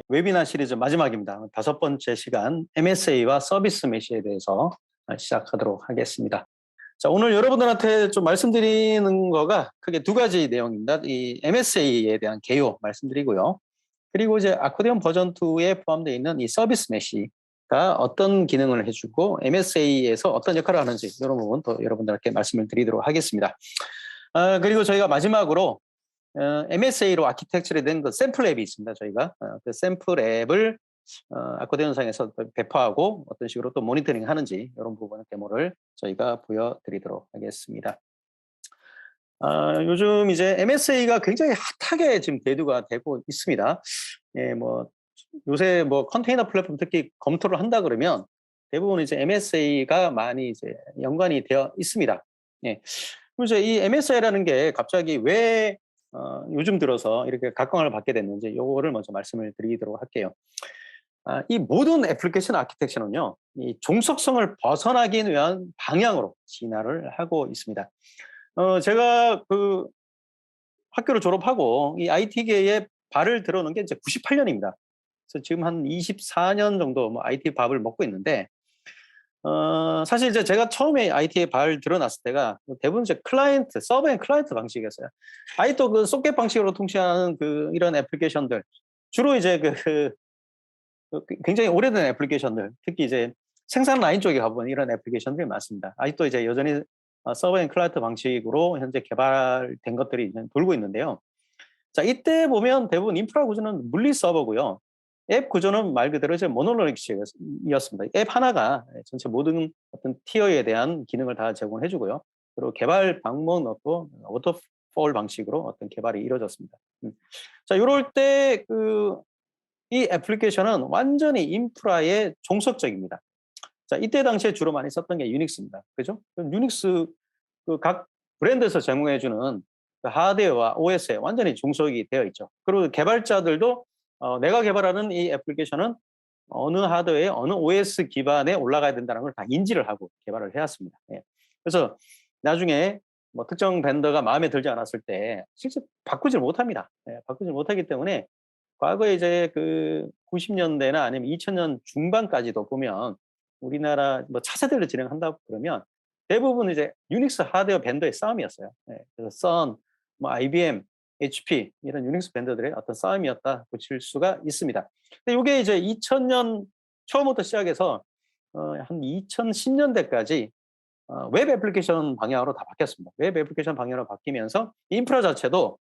웨비나 시리즈 마지막입니다. 5번째 시간 MSA와 서비스 메시에 대해서 시작하도록 하겠습니다. 자, 오늘 여러분들한테 좀 말씀드리는 거가 크게 두 가지 내용입니다. 이 MSA에 대한 개요 말씀드리고요. 그리고 이제 아코디언 버전 2에 포함되어 있는 이 서비스 메시가 어떤 기능을 해주고 MSA에서 어떤 역할을 하는지 이런 부분 또 여러분들께 말씀을 드리도록 하겠습니다. 그리고 저희가 마지막으로 MSA로 아키텍처리 된 그 샘플 앱이 있습니다. 저희가 그 샘플 앱을 아코디언상에서 배포하고 어떤 식으로 또 모니터링 하는지 이런 부분의 데모를 저희가 보여드리도록 하겠습니다. 요즘 이제 MSA가 굉장히 핫하게 지금 대두가 되고 있습니다. 예, 뭐 요새 뭐 컨테이너 플랫폼 특히 검토를 한다 그러면 대부분 이제 MSA가 많이 이제 연관이 되어 있습니다. 예. 그래서 이 MSA라는 게 갑자기 왜 요즘 들어서 이렇게 각광을 받게 됐는지 요거를 먼저 말씀을 드리도록 할게요. 이 모든 애플리케이션 아키텍처는요, 이 종속성을 벗어나기 위한 방향으로 진화를 하고 있습니다. 제가 그 학교를 졸업하고 이 IT계에 발을 들어놓은 게 이제 98년입니다. 그래서 지금 한 24년 정도 뭐 IT 밥을 먹고 있는데, 사실 이제 제가 처음에 IT에 발 들어놨을 때가 대부분 이제 클라이언트, 서버 앤 클라이언트 방식이었어요. 아직도 그 소켓 방식으로 통신하는 이런 애플리케이션들, 주로 이제 굉장히 오래된 애플리케이션들, 특히 이제 생산 라인 쪽에 가보면 이런 애플리케이션들이 많습니다. 아직도 이제 여전히 서버 앤 클라이언트 방식으로 현재 개발된 것들이 이제 돌고 있는데요. 자, 이때 보면 대부분 인프라 구조는 물리 서버고요. 앱 구조는 말 그대로 이제 모노로릭식이었습니다. 앱 하나가 전체 모든 어떤 티어에 대한 기능을 다 제공해 주고요. 그리고 개발 방문 넣고 워터폴 방식으로 어떤 개발이 이루어졌습니다. 자, 이럴 때 이 애플리케이션은 완전히 인프라에 종속적입니다. 자, 이때 당시에 주로 많이 썼던 게 유닉스입니다. 그죠? 유닉스 각 브랜드에서 제공해 주는 하드웨어와 OS에 완전히 종속이 되어 있죠. 그리고 개발자들도 내가 개발하는 이 애플리케이션은 어느 하드웨어에 어느 OS 기반에 올라가야 된다는 걸 다 인지를 하고 개발을 해왔습니다. 예. 그래서 나중에 뭐 특정 벤더가 마음에 들지 않았을 때 실제 바꾸질 못합니다. 예, 바꾸질 못하기 때문에 과거에 이제 90년대나 아니면 2000년 중반까지도 보면 우리나라 뭐 차세대를 진행한다고 그러면 대부분 이제 유닉스 하드웨어 벤더의 싸움이었어요. 예, 그래서 선, 뭐 IBM, HP 이런 유닉스 벤더들의 어떤 싸움이었다 보실 수가 있습니다. 근데 이게 이제 2000년 처음부터 시작해서 한 2010년대까지 웹 애플리케이션 방향으로 다 바뀌었습니다. 웹 애플리케이션 방향으로 바뀌면서 인프라 자체도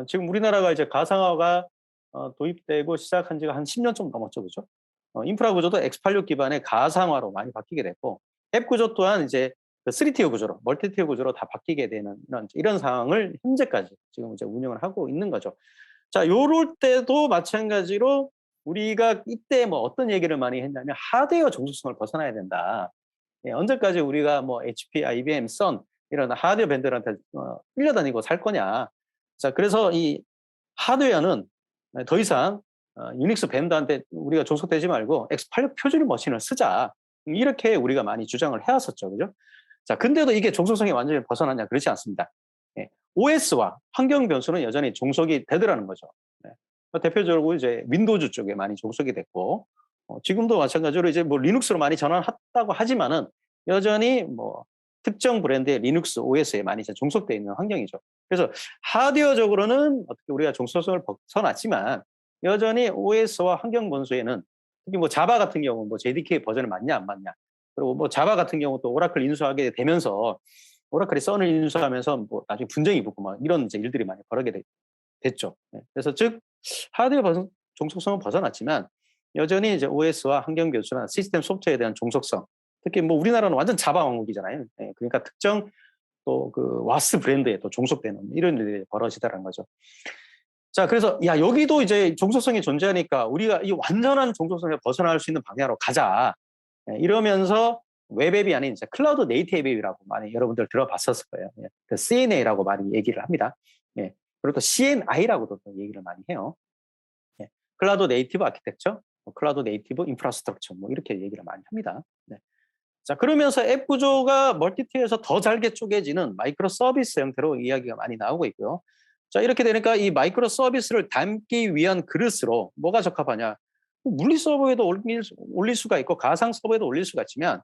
지금 우리나라가 이제 가상화가 도입되고 시작한 지가 한 10년 좀 넘었죠, 그죠? 인프라 구조도 x86 기반의 가상화로 많이 바뀌게 됐고, 앱 구조 또한 이제 3티어 구조로, 멀티티어 구조로 다 바뀌게 되는 이런 상황을 현재까지 지금 이제 운영을 하고 있는 거죠. 자, 요럴 때도 마찬가지로 우리가 이때 뭐 어떤 얘기를 많이 했냐면 하드웨어 종속성을 벗어나야 된다. 예, 언제까지 우리가 뭐 HP, IBM, 선 이런 하드웨어 밴드들한테 끌려다니고 살 거냐. 자, 그래서 이 하드웨어는 더 이상 유닉스 밴드한테 우리가 종속되지 말고 X86 표준 머신을 쓰자. 이렇게 우리가 많이 주장을 해왔었죠. 그죠? 자, 근데도 이게 종속성이 완전히 벗어나냐? 그렇지 않습니다. 예, OS와 환경 변수는 여전히 종속이 되더라는 거죠. 예, 대표적으로 이제 윈도우즈 쪽에 많이 종속이 됐고, 지금도 마찬가지로 이제 뭐 리눅스로 많이 전환했다고 하지만은 여전히 뭐 특정 브랜드의 리눅스 OS에 많이 이제 종속되어 있는 환경이죠. 그래서 하드웨어적으로는 어떻게 우리가 종속성을 벗어났지만 여전히 OS와 환경 변수에는 특히 뭐 자바 같은 경우 뭐 JDK 버전을 맞냐 안 맞냐, 그리고 뭐 자바 같은 경우 또 오라클 인수하게 되면서 오라클이 선을 인수하면서 뭐 나중에 분쟁이 붙고 막 이런 이제 일들이 많이 벌어지게 됐죠. 네. 그래서 즉 하드웨어 종속성은 벗어났지만 여전히 이제 OS와 환경 변수나 시스템 소프트웨어에 대한 종속성, 특히 뭐 우리나라는 완전 자바 왕국이잖아요. 네. 그러니까 특정 또 와스 브랜드에 또 종속되는 이런 일들이 벌어지다라는 거죠. 자, 그래서 야, 여기도 이제 종속성이 존재하니까 우리가 이 완전한 종속성에 벗어날 수 있는 방향으로 가자. 예, 이러면서 웹앱이 아닌 이제 클라우드 네이티브 앱이라고 많이 여러분들 들어봤었을 거예요. 예, 그 CNA라고 많이 얘기를 합니다. 예, 그리고 또 CNI라고도 또 얘기를 많이 해요. 예, 클라우드 네이티브 아키텍처, 클라우드 네이티브 인프라스트럭처 뭐 이렇게 얘기를 많이 합니다. 네. 자, 그러면서 앱 구조가 멀티티어에서 더 잘게 쪼개지는 마이크로 서비스 형태로 이야기가 많이 나오고 있고요. 자, 이렇게 되니까 이 마이크로 서비스를 담기 위한 그릇으로 뭐가 적합하냐? 물리 서버에도 올릴 수가 있고 가상 서버에도 올릴 수가 있지만,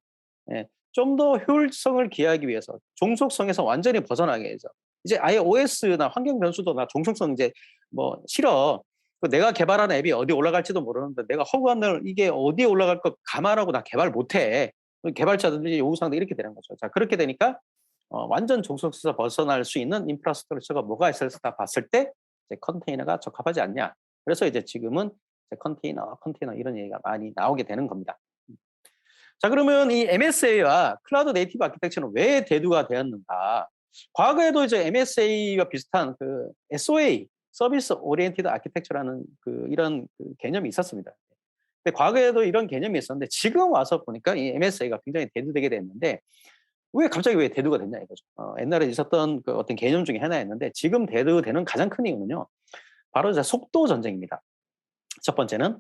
예, 좀 더 효율성을 기하기 위해서 종속성에서 완전히 벗어나게 해서 이제 아예 OS나 환경 변수도 나 종속성 이제 뭐 싫어. 내가 개발한 앱이 어디 올라갈지도 모르는데 내가 허구한날 이게 어디에 올라갈 거 감안하고 나 개발 못해. 개발자들이 요구사항도 이렇게 되는 거죠. 자, 그렇게 되니까 완전 종속성에서 벗어날 수 있는 인프라스트럭처가 뭐가 있을까 봤을 때 이제 컨테이너가 적합하지 않냐. 그래서 이제 지금은 이제 컨테이너 이런 얘기가 많이 나오게 되는 겁니다. 자, 그러면 이 MSA와 클라우드 네이티브 아키텍처는 왜 대두가 되었는가? 과거에도 이제 MSA와 비슷한 그 SOA, 서비스 오리엔티드 아키텍처라는 이런 개념이 있었습니다. 근데 과거에도 이런 개념이 있었는데 지금 와서 보니까 이 MSA가 굉장히 대두되게 됐는데 왜 대두가 됐냐 이거죠. 옛날에 있었던 그 어떤 개념 중에 하나였는데 지금 대두되는 가장 큰 이유는요. 바로 이제 속도 전쟁입니다. 첫 번째는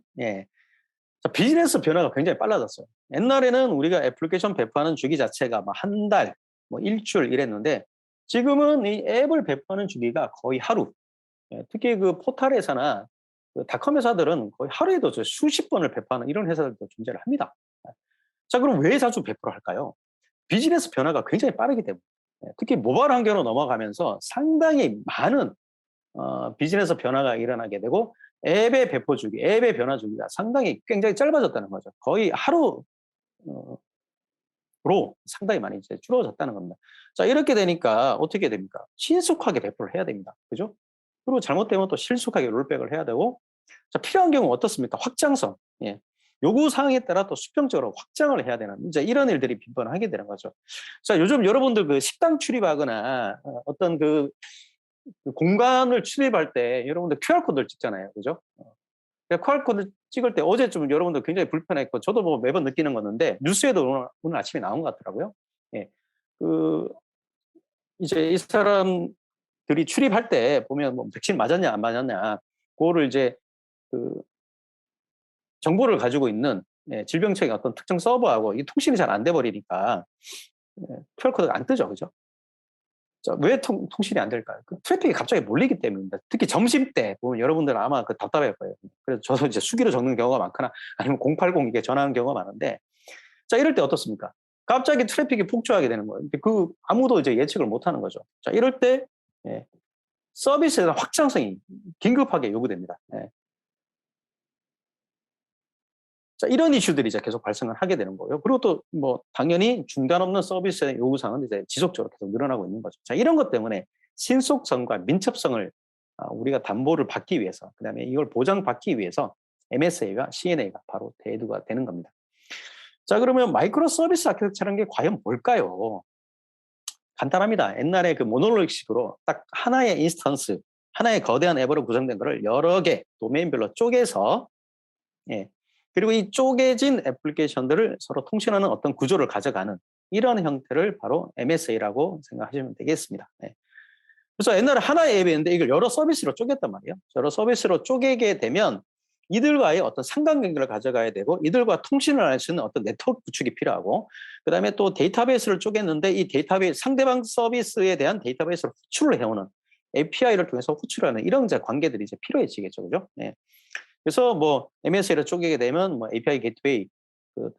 비즈니스 변화가 굉장히 빨라졌어요. 옛날에는 우리가 애플리케이션 배포하는 주기 자체가 뭐 한 달, 뭐 일주일 이랬는데 지금은 이 앱을 배포하는 주기가 거의 하루. 특히 그 포털 회사나 그 닷컴 회사들은 거의 하루에도 수십 번을 배포하는 이런 회사들도 존재를 합니다. 자, 그럼 왜 자주 배포를 할까요? 비즈니스 변화가 굉장히 빠르기 때문에. 특히 모바일 환경으로 넘어가면서 상당히 많은 비즈니스 변화가 일어나게 되고 앱의 배포 주기, 앱의 변화 주기가 상당히 굉장히 짧아졌다는 거죠. 거의 하루로 상당히 많이 이제 줄어졌다는 겁니다. 자, 이렇게 되니까 어떻게 됩니까? 신속하게 배포를 해야 됩니다. 그죠? 그리고 잘못되면 또 실속하게 롤백을 해야 되고, 자, 필요한 경우 어떻습니까? 확장성. 예. 요구 사항에 따라 또 수평적으로 확장을 해야 되는 이제 이런 일들이 빈번하게 되는 거죠. 자, 요즘 여러분들 그 식당 출입하거나 어떤 그 공간을 출입할 때 여러분들 QR코드를 찍잖아요. 그죠? QR코드 찍을 때 어제 좀 여러분들 굉장히 불편했고 저도 뭐 매번 느끼는 건데 뉴스에도 오늘 아침에 나온 것 같더라고요. 예. 그 이제 이 사람들이 출입할 때 보면 뭐 백신 맞았냐 안 맞았냐 그거를 이제 그 정보를 가지고 있는 질병청의 어떤 특정 서버하고 이 통신이 잘 안 돼 버리니까 QR코드가 안 뜨죠. 그죠? 자, 왜 통신이 안 될까요? 그 트래픽이 갑자기 몰리기 때문입니다. 특히 점심 때 보면 여러분들은 아마 그 답답할 거예요. 그래서 저도 이제 수기로 적는 경우가 많거나 아니면 080 이게 전화하는 경우가 많은데, 자, 이럴 때 어떻습니까? 갑자기 트래픽이 폭주하게 되는 거예요. 아무도 이제 예측을 못 하는 거죠. 자, 이럴 때 서비스에 대한 확장성이 긴급하게 요구됩니다. 자, 이런 이슈들이 이제 계속 발생을 하게 되는 거예요. 그리고 또 뭐 당연히 중단 없는 서비스의 요구사항은 이제 지속적으로 계속 늘어나고 있는 거죠. 자, 이런 것 때문에 신속성과 민첩성을 우리가 담보를 받기 위해서, 그다음에 이걸 보장받기 위해서 MSA와 CNA가 바로 대두가 되는 겁니다. 자, 그러면 마이크로 서비스 아키텍처라는 게 과연 뭘까요? 간단합니다. 옛날에 그 모노릭식으로 딱 하나의 인스턴스, 하나의 거대한 앱으로 구성된 거를 여러 개 도메인별로 쪼개서 그리고 이 쪼개진 애플리케이션들을 서로 통신하는 어떤 구조를 가져가는 이런 형태를 바로 MSA라고 생각하시면 되겠습니다. 그래서 옛날에 하나의 앱이었는데 이걸 여러 서비스로 쪼갰단 말이에요. 여러 서비스로 쪼개게 되면 이들과의 어떤 상관관계를 가져가야 되고 이들과 통신을 할 수 있는 어떤 네트워크 구축이 필요하고 그다음에 또 데이터베이스를 쪼갰는데 이 데이터베이스 상대방 서비스에 대한 데이터베이스를 호출을 해오는 API를 통해서 호출하는 이런 이제 관계들이 이제 필요해지겠죠. 그죠? 그래서 뭐 MSA를 쪼개게 되면 뭐 API 게이트웨이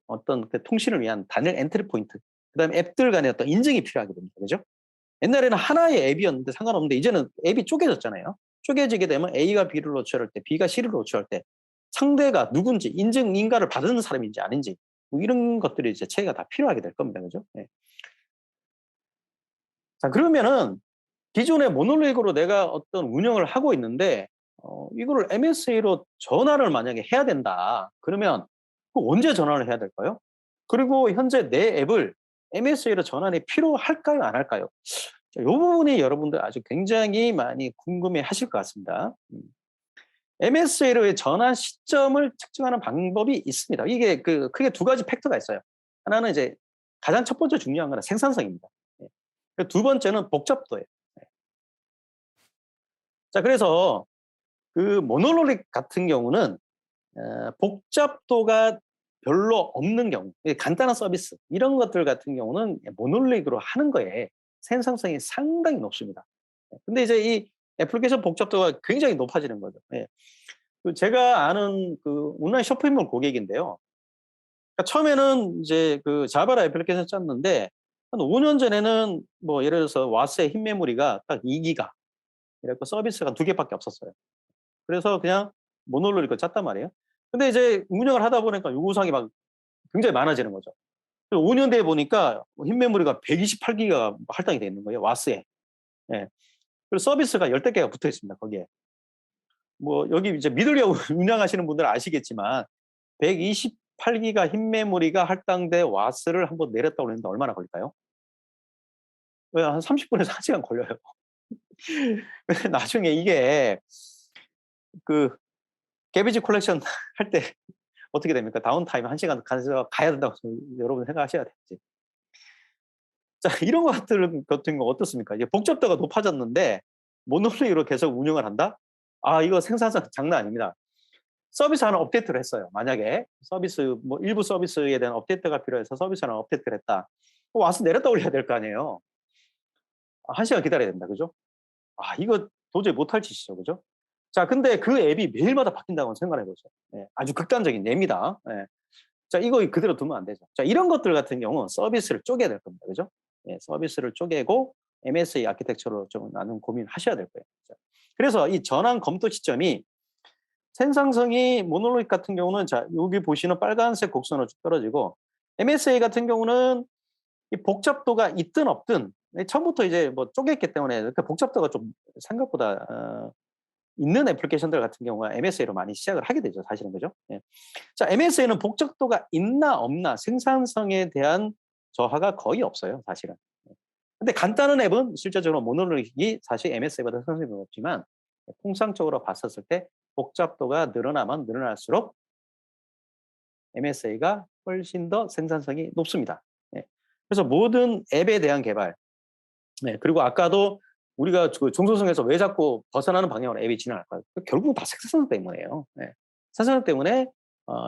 어떤 그 통신을 위한 단일 엔트리 포인트, 그다음에 앱들 간의 어떤 인증이 필요하게 됩니다. 그죠? 옛날에는 하나의 앱이었는데 상관없는데 이제는 앱이 쪼개졌잖아요. 쪼개지게 되면 A가 B를 노출할 때, B가 C를 노출할 때 상대가 누군지 인증인가를 받는 사람인지 아닌지 뭐 이런 것들이 이제 체계가 다 필요하게 될 겁니다. 그죠? 자, 그러면은 기존의 모노릭으로 내가 어떤 운영을 하고 있는데 이거를 MSA로 전환을 만약에 해야 된다. 그러면 언제 전환을 해야 될까요? 그리고 현재 내 앱을 MSA로 전환이 필요할까요? 안 할까요? 이 부분이 여러분들 아주 굉장히 많이 궁금해 하실 것 같습니다. MSA로의 전환 시점을 측정하는 방법이 있습니다. 이게 크게 두 가지 팩터가 있어요. 하나는 이제 가장 첫 번째 중요한 건 생산성입니다. 두 번째는 복잡도예요. 자, 그래서 그 모노로릭 같은 경우는 복잡도가 별로 없는 경우, 간단한 서비스 이런 것들 같은 경우는 모노릭으로 하는 거에 생산성이 상당히 높습니다. 근데 이제 이 애플리케이션 복잡도가 굉장히 높아지는 거죠. 예. 제가 아는 그 온라인 쇼핑몰 고객인데요. 그러니까 처음에는 이제 그 자바라 애플리케이션 짰는데 한 5년 전에는 뭐 예를 들어서 와스의 흰 메모리가 딱 2기가 이랬고 서비스가 2개밖에 없었어요. 그래서 그냥 모노로를 거 짰단 말이에요. 근데 이제 운영을 하다 보니까 요구사항이 막 굉장히 많아지는 거죠. 5년 뒤에 보니까 흰 메모리가 128기가 할당이 돼 있는 거예요. 와스에. 예. 그리고 서비스가 10대 개가 붙어 있습니다. 거기에. 뭐 여기 이제 믿으려고 운영하시는 분들은 아시겠지만 128기가 흰 메모리가 할당돼 와스를 한번 내렸다고 했는데 얼마나 걸릴까요? 한 30분에서 1시간 걸려요. 나중에 이게 그 개비지 컬렉션 할 때 어떻게 됩니까? 다운타임 1시간 가야 된다고 여러분 생각하셔야 되지. 자, 이런 것들 같은 거 어떻습니까? 이제 복잡도가 높아졌는데 모노리로 계속 운영을 한다? 아, 이거 생산성 장난 아닙니다. 서비스 하나 업데이트를 했어요. 만약에 서비스 뭐 일부 서비스에 대한 업데이트가 필요해서 서비스 하나 업데이트를 했다. 와서 내렸다 올려야 될 거 아니에요. 1시간 기다려야 된다. 그죠? 아, 이거 도저히 못할 짓이죠. 그죠? 자, 근데 그 앱이 매일마다 바뀐다고 생각해 보죠. 예, 아주 극단적인 예입니다. 예. 자, 이거 그대로 두면 안 되죠. 자, 이런 것들 같은 경우 서비스를 쪼개야 될 겁니다. 그죠? 예, 서비스를 쪼개고 MSA 아키텍처로 좀 나눈 고민하셔야 될 거예요. 자, 그래서 이 전환 검토 시점이 생산성이 모노로익 같은 경우는 자, 여기 보시는 빨간색 곡선으로 쭉 떨어지고 MSA 같은 경우는 이 복잡도가 있든 없든 처음부터 이제 뭐 쪼갰기 때문에 이렇게 복잡도가 좀 생각보다 있는 애플리케이션들 같은 경우가 MSA로 많이 시작을 하게 되죠. 사실은 그죠? 예. 자, MSA는 복잡도가 있나 없나 생산성에 대한 저하가 거의 없어요. 사실은. 근데 간단한 앱은 실제적으로 모노로익이 사실 MSA보다 생산성이 높지만 통상적으로 봤었을 때 복잡도가 늘어나면 늘어날수록 MSA가 훨씬 더 생산성이 높습니다. 예. 그래서 모든 앱에 대한 개발, 네, 그리고 아까도 우리가 그 중소성에서 왜 자꾸 벗어나는 방향으로 앱이 진행할까요? 결국은 다 생산성 때문이에요. 네. 생산성 때문에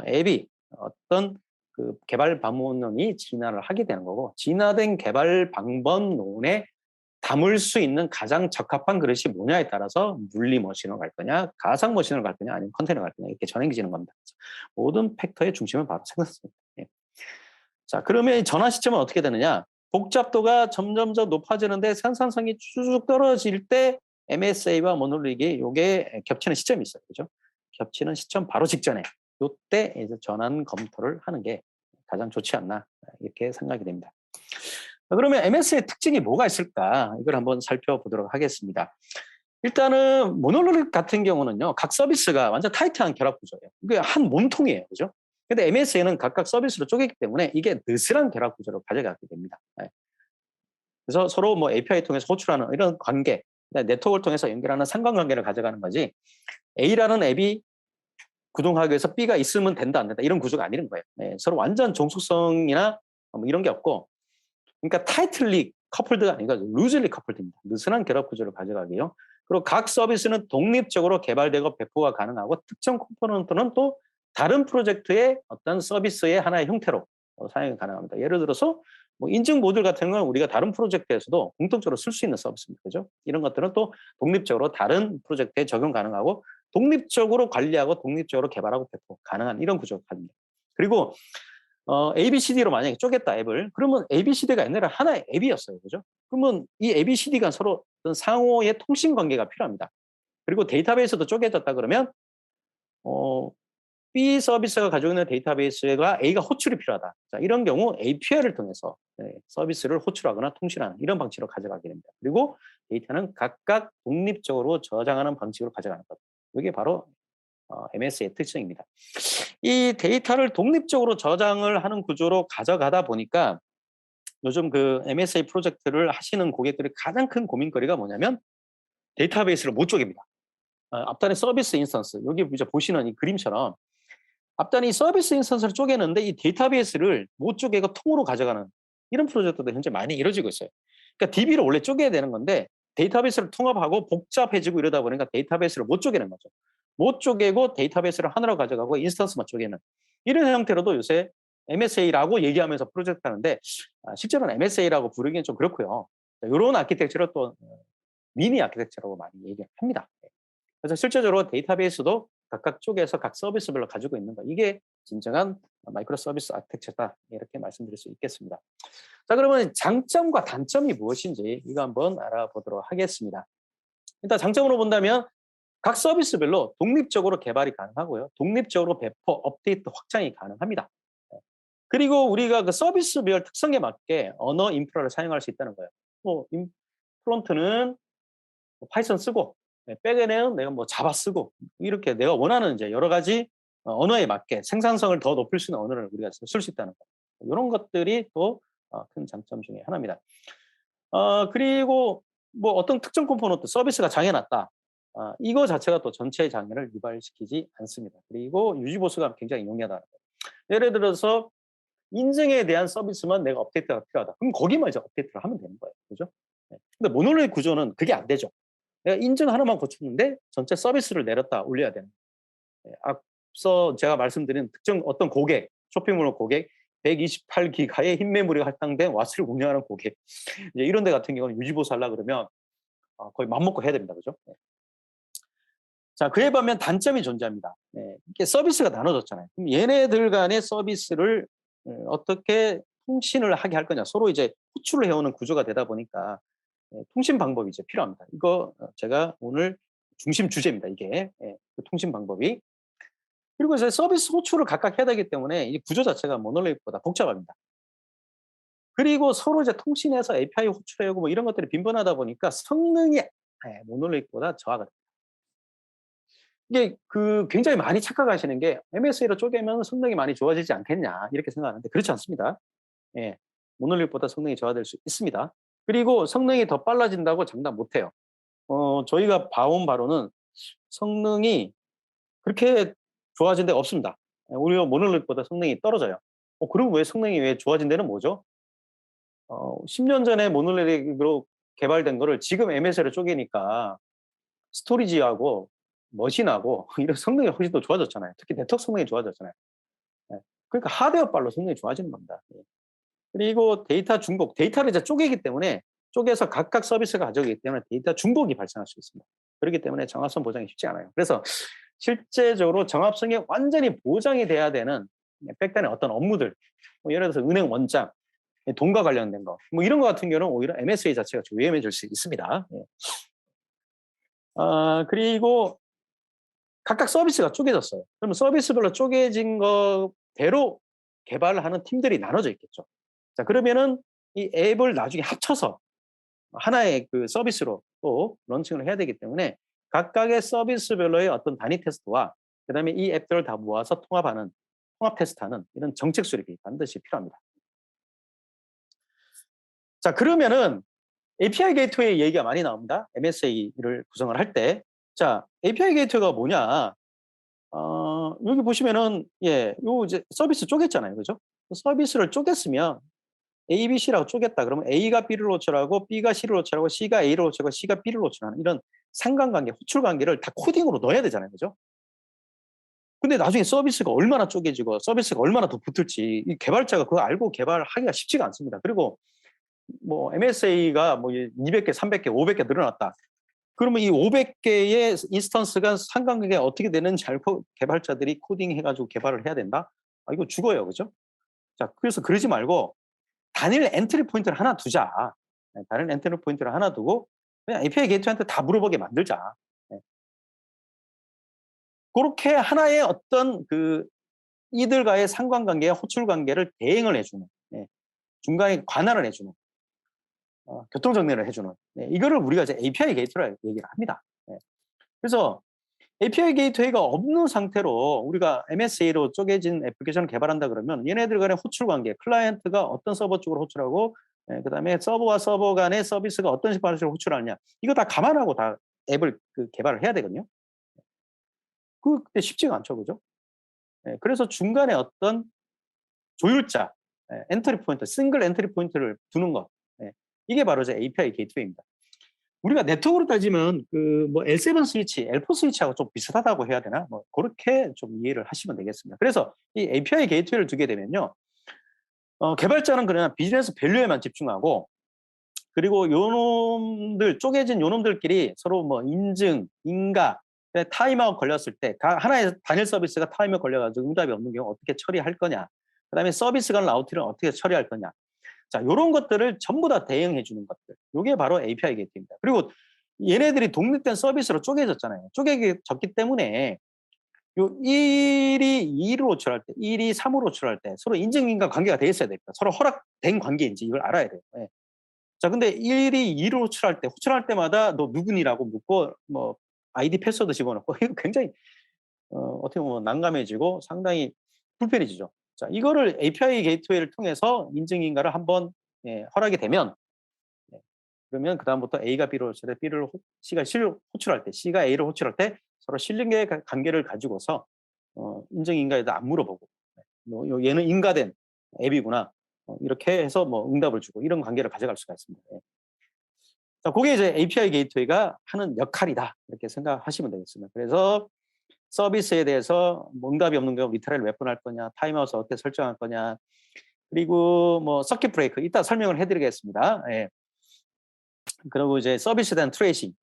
앱이 어떤 그 개발 방법론이 진화를 하게 되는 거고, 진화된 개발 방법론에 담을 수 있는 가장 적합한 그릇이 뭐냐에 따라서 물리 머신으로 갈 거냐, 가상 머신으로 갈 거냐, 아니면 컨테이너로 갈 거냐, 이렇게 전행지는 겁니다. 모든 팩터의 중심은 바로 생산성입니다. 예. 자, 그러면 전환 시점은 어떻게 되느냐? 복잡도가 점점점 높아지는데 생산성이 쭉 떨어질 때 MSA와 모노리익이 요게 겹치는 시점이 있어요. 그죠? 겹치는 시점 바로 직전에 요때 이제 전환 검토를 하는 게 가장 좋지 않나 이렇게 생각이 됩니다. 그러면 MS의 특징이 뭐가 있을까? 이걸 한번 살펴보도록 하겠습니다. 일단은 모노리익 같은 경우는요, 각 서비스가 완전 타이트한 결합 구조예요. 이게 한 몸통이에요. 그죠? 근데 MSA는 각각 서비스로 쪼개기 때문에 이게 느슨한 결합 구조를 가져가게 됩니다. 네. 그래서 서로 뭐 API 통해서 호출하는 이런 관계, 네트워크를 통해서 연결하는 상관관계를 가져가는 거지, A라는 앱이 구동하기 위해서 B가 있으면 된다, 안 된다, 이런 구조가 아니는 거예요. 네. 서로 완전 종속성이나 뭐 이런 게 없고, 그러니까 타이틀리 커플드가 아니고 루즈리 커플드입니다. 느슨한 결합 구조를 가져가게요. 그리고 각 서비스는 독립적으로 개발되고 배포가 가능하고 특정 컴포넌트는 또 다른 프로젝트의 어떤 서비스의 하나의 형태로 사용이 가능합니다. 예를 들어서 뭐 인증 모듈 같은 건 우리가 다른 프로젝트에서도 공통적으로 쓸 수 있는 서비스입니다. 그죠? 이런 것들은 또 독립적으로 다른 프로젝트에 적용 가능하고 독립적으로 관리하고 독립적으로 개발하고 배포 가능한 이런 구조가 됩니다. 그리고 ABCD로 만약에 쪼갰다 앱을, 그러면 ABCD가 옛날에 하나의 앱이었어요. 그죠? 그러면 이 ABCD가 서로 어떤 상호의 통신 관계가 필요합니다. 그리고 데이터베이스도 쪼개졌다 그러면 B 서비스가 가지고 있는 데이터베이스가 A가 호출이 필요하다. 자, 이런 경우 API를 통해서 서비스를 호출하거나 통신하는 이런 방식으로 가져가게 됩니다. 그리고 데이터는 각각 독립적으로 저장하는 방식으로 가져가는 것. 이게 바로 MS의 특징입니다. 이 데이터를 독립적으로 저장을 하는 구조로 가져가다 보니까 요즘 그 MSA 프로젝트를 하시는 고객들이 가장 큰 고민거리가 뭐냐면 데이터베이스를 못 쪼갭니다. 앞단에 서비스 인스턴스, 여기 이제 보시는 이 그림처럼 앞단에 이 서비스 인스턴스를 쪼개는데 이 데이터베이스를 못 쪼개고 통으로 가져가는 이런 프로젝트도 현재 많이 이루어지고 있어요. 그러니까 DB를 원래 쪼개야 되는 건데 데이터베이스를 통합하고 복잡해지고 이러다 보니까 데이터베이스를 못 쪼개는 거죠. 못 쪼개고 데이터베이스를 하나로 가져가고 인스턴스만 쪼개는 이런 형태로도 요새 MSA라고 얘기하면서 프로젝트 하는데 실제로는 MSA라고 부르기는 좀 그렇고요. 이런 아키텍처를 또 미니 아키텍처라고 많이 얘기합니다. 그래서 실제적으로 데이터베이스도 각각 쪽에서 각 서비스별로 가지고 있는 거. 이게 진정한 마이크로 서비스 아키텍처다. 이렇게 말씀드릴 수 있겠습니다. 자, 그러면 장점과 단점이 무엇인지 이거 한번 알아보도록 하겠습니다. 일단 장점으로 본다면 각 서비스별로 독립적으로 개발이 가능하고요. 독립적으로 배포, 업데이트, 확장이 가능합니다. 그리고 우리가 그 서비스별 특성에 맞게 언어 인프라를 사용할 수 있다는 거예요. 뭐 프론트는 파이썬 쓰고 백엔드는 내가 뭐 자바 쓰고 이렇게 내가 원하는 이제 여러 가지 언어에 맞게 생산성을 더 높일 수 있는 언어를 우리가 쓸 수 있다는 거. 이런 것들이 또 큰 장점 중에 하나입니다. 그리고 뭐 어떤 특정 컴포넌트 서비스가 장애 났다. 이거 자체가 또 전체의 장애를 유발시키지 않습니다. 그리고 유지 보수가 굉장히 용이하다. 예를 들어서 인증에 대한 서비스만 내가 업데이트가 필요하다. 그럼 거기만 이제 업데이트를 하면 되는 거예요. 그죠? 근데 모노리틱 구조는 그게 안 되죠. 내가 인증 하나만 고쳤는데 전체 서비스를 내렸다 올려야 되는 거예요. 앞서 제가 말씀드린 특정 어떤 고객, 쇼핑몰 고객, 128기가의 흰 메모리가 할당된 와스를 운영하는 고객. 이제 이런 데 같은 경우는 유지보수 하려고 그러면 거의 맘먹고 해야 됩니다. 그죠? 자, 그에 반면 단점이 존재합니다. 이게 서비스가 나눠졌잖아요. 그럼 얘네들 간의 서비스를 어떻게 통신을 하게 할 거냐. 서로 이제 호출을 해오는 구조가 되다 보니까 통신 방법이 이제 필요합니다. 이거 제가 오늘 중심 주제입니다. 이게 그 통신 방법이. 그리고 이제 서비스 호출을 각각 해야 되기 때문에 이 구조 자체가 모노리틱보다 복잡합니다. 그리고 서로 이제 통신해서 API 호출하고 뭐 이런 것들이 빈번하다 보니까 성능이 모노리틱보다 저하가 됩니다. 이게 그 굉장히 많이 착각하시는 게 MSA로 쪼개면 성능이 많이 좋아지지 않겠냐 이렇게 생각하는데 그렇지 않습니다. 예, 모노리틱보다 성능이 저하될 수 있습니다. 그리고 성능이 더 빨라진다고 장담 못해요. 저희가 봐온 바로는 성능이 그렇게 좋아진 데가 없습니다. 오히려 모노리틱보다 성능이 떨어져요. 그럼 왜 성능이 왜 좋아진 데는 뭐죠? 10년 전에 모노리틱으로 개발된 거를 지금 MSA로 쪼개니까 스토리지하고 머신하고 이런 성능이 훨씬 더 좋아졌잖아요. 특히 네트워크 성능이 좋아졌잖아요. 그러니까 하드웨어빨로 성능이 좋아지는 겁니다. 그리고 데이터 중복, 데이터를 이제 쪼개기 때문에 쪼개서 각각 서비스가 가져오기 때문에 데이터 중복이 발생할 수 있습니다. 그렇기 때문에 정합성 보장이 쉽지 않아요. 그래서 실제적으로 정합성이 완전히 보장이 돼야 되는 백단의 어떤 업무들, 뭐 예를 들어서 은행 원장, 돈과 관련된 거, 뭐 이런 거 같은 경우는 오히려 MSA 자체가 좀 위험해질 수 있습니다. 그리고 각각 서비스가 쪼개졌어요. 그러면 서비스별로 쪼개진 거대로 개발을 하는 팀들이 나눠져 있겠죠. 자, 그러면은 이 앱을 나중에 합쳐서 하나의 그 서비스로 또 런칭을 해야 되기 때문에 각각의 서비스별로의 어떤 단위 테스트와 그다음에 이 앱들을 다 모아서 통합하는 통합 테스트하는 이런 정책 수립이 반드시 필요합니다. 자, 그러면은 API 게이트웨이 얘기가 많이 나옵니다. MSA를 구성을 할 때. 자, API 게이트웨이가 뭐냐? 여기 보시면은 요 이제 서비스 쪼갰잖아요. 그죠? 서비스를 쪼갰으면 A, B, C라고 쪼갰다. 그러면 A가 B를 호출하고 B가 C를 호출하고 C가 A를 호출하고 C가 B를 호출하는 이런 상관관계, 호출 관계를 다 코딩으로 넣어야 되잖아요. 그죠? 근데 나중에 서비스가 얼마나 쪼개지고 서비스가 얼마나 더 붙을지 이 개발자가 그거 알고 개발하기가 쉽지가 않습니다. 그리고 뭐 MSA가 뭐 200개, 300개, 500개 늘어났다. 그러면 이 500개의 인스턴스가 상관관계가 어떻게 되는지 알고 개발자들이 코딩해가지고 개발을 해야 된다? 이거 죽어요. 그죠? 자, 그래서 그러지 말고 단일 엔트리 포인트를 하나 두자. 단일 엔트리 포인트를 하나 두고 그냥 API 게이트한테 다 물어보게 만들자. 그렇게 하나의 어떤 그 이들과의 상관관계와 호출 관계를 대행을 해주는, 중간에 관할을 해주는, 교통정리를 해주는, 이거를 우리가 이제 API 게이트라고 얘기를 합니다. 그래서 API 게이트웨이가 없는 상태로 우리가 MSA로 쪼개진 애플리케이션을 개발한다 그러면 얘네들 간의 호출 관계, 클라이언트가 어떤 서버 쪽으로 호출하고, 그다음에 서버와 서버 간의 서비스가 어떤 방식으로 호출하느냐, 이거 다 감안하고 다 앱을 개발을 해야 되거든요. 그때 쉽지가 않죠, 그죠? 그래서 중간에 어떤 조율자, 엔트리 포인트, 싱글 엔트리 포인트를 두는 것, 이게 바로 이제 API 게이트웨이입니다. 우리가 네트워크로 따지면 그 뭐 L7 스위치, L4 스위치하고 좀 비슷하다고 해야 되나? 뭐 그렇게 좀 이해를 하시면 되겠습니다. 그래서 이 API 게이트웨이를 두게 되면요, 개발자는 그냥 비즈니스 밸류에만 집중하고 그리고 요놈들 쪼개진 요놈들끼리 서로 뭐 인증, 인가, 타임아웃 걸렸을 때 하나의 단일 서비스가 타임아웃 걸려 가지고 응답이 없는 경우 어떻게 처리할 거냐. 그다음에 서비스 간 라우팅을 어떻게 처리할 거냐. 자, 요런 것들을 전부 다 대응해 주는 것들. 요게 바로 API 게이트웨이입니다. 그리고 얘네들이 독립된 서비스로 쪼개졌잖아요. 쪼개졌기 때문에 요 1이 2를 호출할 때, 1이 3을 호출할 때 서로 인증인과 관계가 돼 있어야 됩니다. 서로 허락된 관계인지 이걸 알아야 돼요. 예. 자, 근데 1이 2를 호출할 때마다 너 누구니라고 묻고 뭐 아이디 패스워드 집어넣고 이거 굉장히 어떻게 보면 난감해지고 상당히 불편해지죠. 자, 이거를 API 게이트웨이를 통해서 인증인가를 한번 허락이 되면 그러면 그다음부터 A가 B를 호출해 C가 C를 호출할 때 C가 A를 호출할 때 서로 신뢰 관계를 가지고서 인증인가에도 안 물어보고 뭐 얘는 인가된 앱이구나 이렇게 해서 뭐 응답을 주고 이런 관계를 가져갈 수가 있습니다. 예. 자, 그게 이제 API 게이트웨이가 하는 역할이다 이렇게 생각하시면 되겠습니다. 그래서 서비스에 대해서 뭐 응답이 없는 경우 리트라이를 몇 번 할 거냐, 타임아웃을 어떻게 설정할 거냐, 그리고 뭐 서킷 브레이크 이따 설명을 해드리겠습니다. 예. 그리고 이제 서비스에 대한 트레이싱,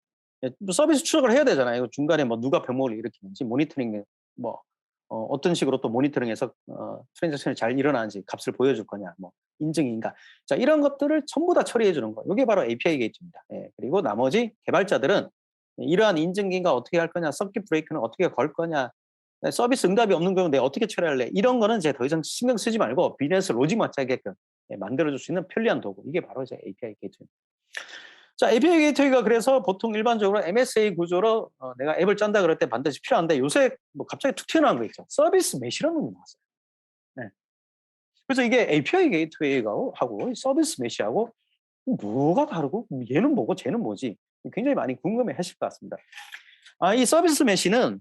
서비스 추적을 해야 되잖아요. 중간에 뭐 누가 병목을 일으키는지 모니터링, 뭐 어떤 식으로 또 모니터링해서 트랜잭션이 잘 일어나는지 값을 보여줄 거냐, 뭐 인증인가, 자 이런 것들을 전부 다 처리해 주는 거. 이게 바로 API 게이트입니다. 예. 그리고 나머지 개발자들은 이러한 인증인가 어떻게 할 거냐, 서킷 브레이크는 어떻게 걸 거냐, 서비스 응답이 없는 경우 내가 어떻게 처리할래, 이런 거는 이제 더 이상 신경 쓰지 말고 비즈니스 로직만 짜게끔 만들어줄 수 있는 편리한 도구. 이게 바로 이제 API 게이트입니다. 자, API 게이트웨이가 그래서 보통 일반적으로 MSA 구조로 내가 앱을 짠다 그럴 때 반드시 필요한데 요새 뭐 갑자기 툭 튀어나온 거 있죠. 서비스 메시라는 게 나왔어요. 네. 그래서 이게 API 게이트웨이하고 서비스 메시하고 뭐가 다르고 얘는 뭐고 쟤는 뭐지? 굉장히 많이 궁금해 하실 것 같습니다. 이 서비스 메시는